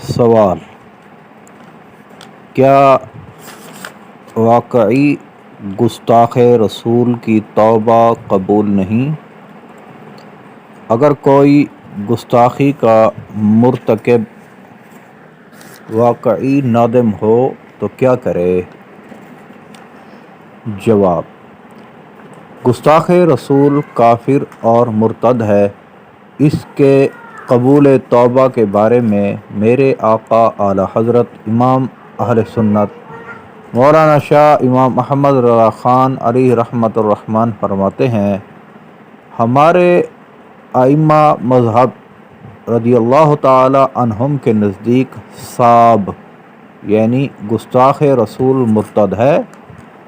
سوال: کیا واقعی گستاخ رسول کی توبہ قبول نہیں؟ اگر کوئی گستاخی کا مرتکب واقعی نادم ہو تو کیا کرے؟ جواب: گستاخ رسول کافر اور مرتد ہے۔ اس کے قبول توبہ کے بارے میں میرے آقا اعلیٰ حضرت امام اہل سنت مولانا شاہ امام محمد رضا خان علیہ رحمۃ الرحمن فرماتے ہیں: ہمارے ائمہ مذہب رضی اللہ تعالی عنہم کے نزدیک ساب یعنی گستاخ رسول مرتد ہے،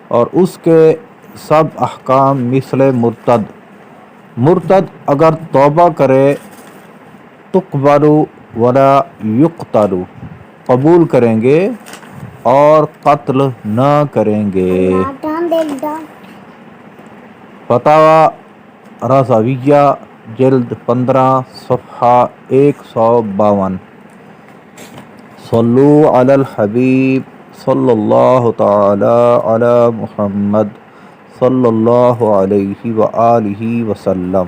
اور اس کے سب احکام مثل مرتد اگر توبہ کرے تقبل ولا یقتل، قبول کریں گے اور قتل نہ کریں گے۔ فتاوی رضویہ جلد 15 صفحہ 152۔ صلو علی الحبیب صلی اللہ تعالی علی محمد صلی اللہ علیہ وآلہ وسلم۔